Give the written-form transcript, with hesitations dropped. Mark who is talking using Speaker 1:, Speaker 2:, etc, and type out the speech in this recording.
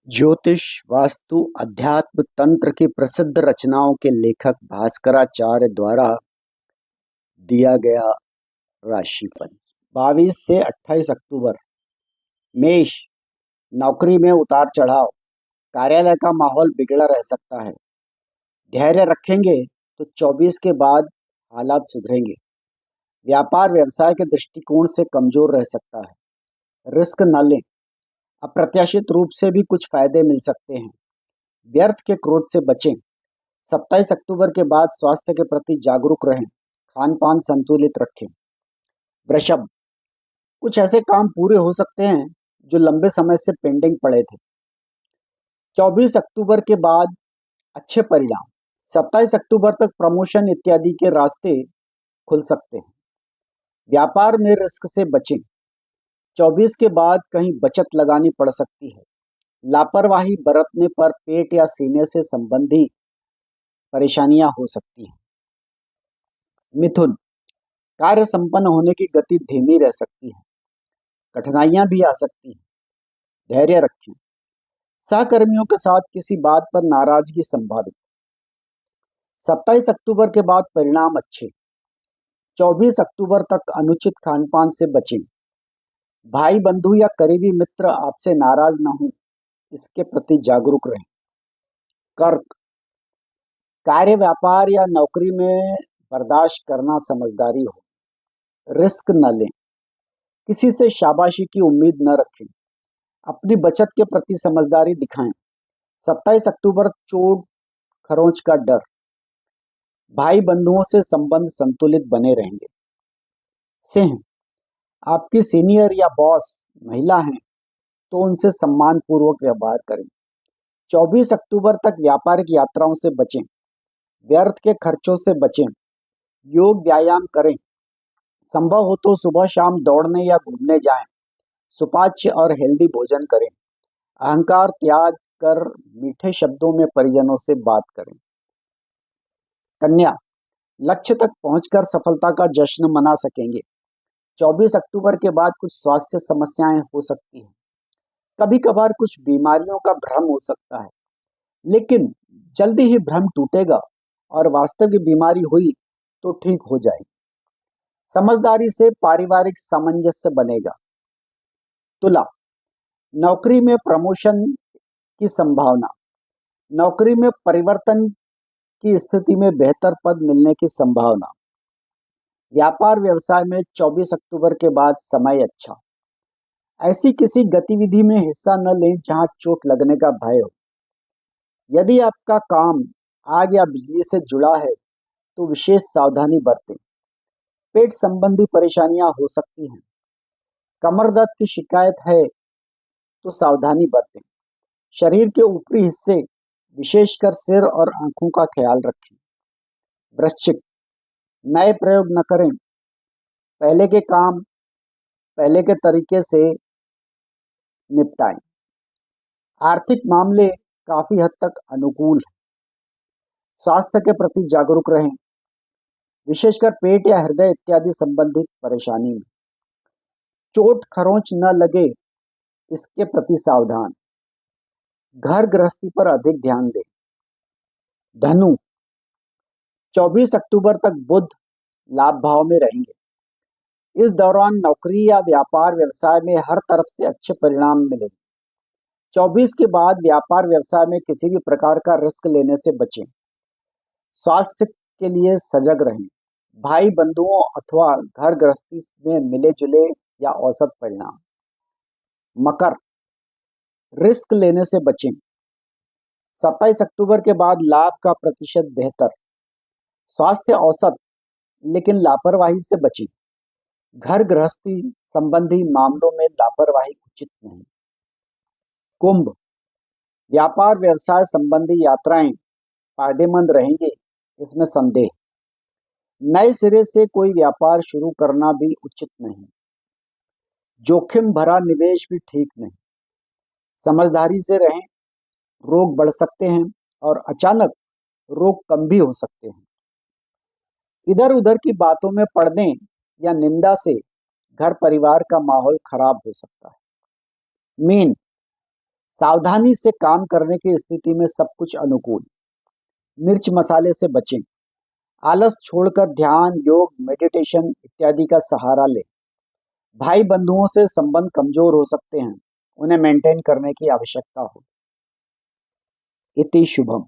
Speaker 1: ज्योतिष, वास्तु, अध्यात्म, तंत्र की प्रसिद्ध रचनाओं के लेखक भास्कराचार्य द्वारा दिया गया राशिफल 22 से 28 अक्टूबर। मेष, नौकरी में उतार चढ़ाव, कार्यालय का माहौल बिगड़ा रह सकता है। धैर्य रखेंगे तो 24 के बाद हालात सुधरेंगे। व्यापार व्यवसाय के दृष्टिकोण से कमजोर रह सकता है। रिस्क न लें, अप्रत्याशित रूप से भी कुछ फायदे मिल सकते हैं। व्यर्थ के क्रोध से बचें। 27 अक्टूबर के बाद स्वास्थ्य के प्रति जागरूक रहें। खान पान संतुलित रखें। वृषभ, कुछ ऐसे काम पूरे हो सकते हैं जो लंबे समय से पेंडिंग पड़े थे। 24 अक्टूबर के बाद अच्छे परिणाम। 27 अक्टूबर तक प्रमोशन इत्यादि के रास्ते खुल सकते हैं। व्यापार में रिस्क से बचें। 24 के बाद कहीं बचत लगानी पड़ सकती है। लापरवाही बरतने पर पेट या सीने से संबंधी परेशानियां हो सकती हैं। मिथुन, कार्य संपन्न होने की गति धीमी रह सकती है। कठिनाइयां भी आ सकती हैं। धैर्य रखें। सहकर्मियों के साथ किसी बात पर नाराजगी संभावित। 27 अक्टूबर के बाद परिणाम अच्छे। 24 अक्टूबर तक अनुचित खान पान से बचें। भाई बंधु या करीबी मित्र आपसे नाराज न हो, इसके प्रति जागरूक रहें। कर्क, कार्य व्यापार या नौकरी में बर्दाश्त करना समझदारी हो। रिस्क न लें। किसी से शाबाशी की उम्मीद न रखें। अपनी बचत के प्रति समझदारी दिखाएं। 27 अक्टूबर चोट खरोंच का डर। भाई बंधुओं से संबंध संतुलित बने रहेंगे। सिंह, आपकी सीनियर या बॉस महिला हैं तो उनसे सम्मान पूर्वक व्यवहार करें। 24 अक्टूबर तक व्यापारिक यात्राओं से बचें। व्यर्थ के खर्चों से बचें। योग व्यायाम करें। संभव हो तो सुबह शाम दौड़ने या घूमने जाएं। सुपाच्य और हेल्दी भोजन करें। अहंकार त्याग कर मीठे शब्दों में परिजनों से बात करें। कन्या, लक्ष्य तक पहुंचकर सफलता का जश्न मना सकेंगे। 24 अक्टूबर के बाद कुछ स्वास्थ्य समस्याएं हो सकती हैं। कभी कभार कुछ बीमारियों का भ्रम हो सकता है, लेकिन जल्दी ही भ्रम टूटेगा और वास्तविक बीमारी हुई तो ठीक हो जाएगी। समझदारी से पारिवारिक सामंजस्य बनेगा। तुला, नौकरी में प्रमोशन की संभावना। नौकरी में परिवर्तन की स्थिति में बेहतर पद मिलने की संभावना। व्यापार व्यवसाय में 24 अक्टूबर के बाद समय अच्छा। ऐसी किसी गतिविधि में हिस्सा न लें जहां चोट लगने का भय हो। यदि आपका काम आग या बिजली से जुड़ा है तो विशेष सावधानी बरतें। पेट संबंधी परेशानियां हो सकती हैं। कमर दर्द की शिकायत है तो सावधानी बरतें। शरीर के ऊपरी हिस्से विशेषकर सिर और आंखों का ख्याल रखें। वृश्चिक, नए प्रयोग न करें। पहले के काम पहले के तरीके से निपटाएं। आर्थिक मामले काफी हद तक अनुकूल हैं। स्वास्थ्य के प्रति जागरूक रहें, विशेषकर पेट या हृदय इत्यादि संबंधित परेशानी में। चोट खरोंच न लगे, इसके प्रति सावधान। घर गृहस्थी पर अधिक ध्यान दें। धनु, 24 अक्टूबर तक बुध लाभ भाव में रहेंगे। इस दौरान नौकरी या व्यापार व्यवसाय में हर तरफ से अच्छे परिणाम मिलेंगे। 24 के बाद व्यापार व्यवसाय में किसी भी प्रकार का रिस्क लेने से बचें। स्वास्थ्य के लिए सजग रहें। भाई बंधुओं अथवा घर गृहस्थी में मिले जुले या औसत परिणाम। मकर, रिस्क लेने से बचें। 27 अक्टूबर के बाद लाभ का प्रतिशत बेहतर। स्वास्थ्य औसत, लेकिन लापरवाही से बचें। घर गृहस्थी संबंधी मामलों में लापरवाही उचित नहीं। कुंभ, व्यापार व्यवसाय संबंधी यात्राएं फायदेमंद रहेंगे, इसमें संदेह। नए सिरे से कोई व्यापार शुरू करना भी उचित नहीं। जोखिम भरा निवेश भी ठीक नहीं। समझदारी से रहें, रोग बढ़ सकते हैं और अचानक रोग कम भी हो सकते हैं। इधर उधर की बातों में पड़ने या निंदा से घर परिवार का माहौल खराब हो सकता है। मीन, सावधानी से काम करने की स्थिति में सब कुछ अनुकूल। मिर्च मसाले से बचें। आलस छोड़कर ध्यान, योग, मेडिटेशन इत्यादि का सहारा लें। भाई बंधुओं से संबंध कमजोर हो सकते हैं, उन्हें मेंटेन करने की आवश्यकता हो। इति शुभम।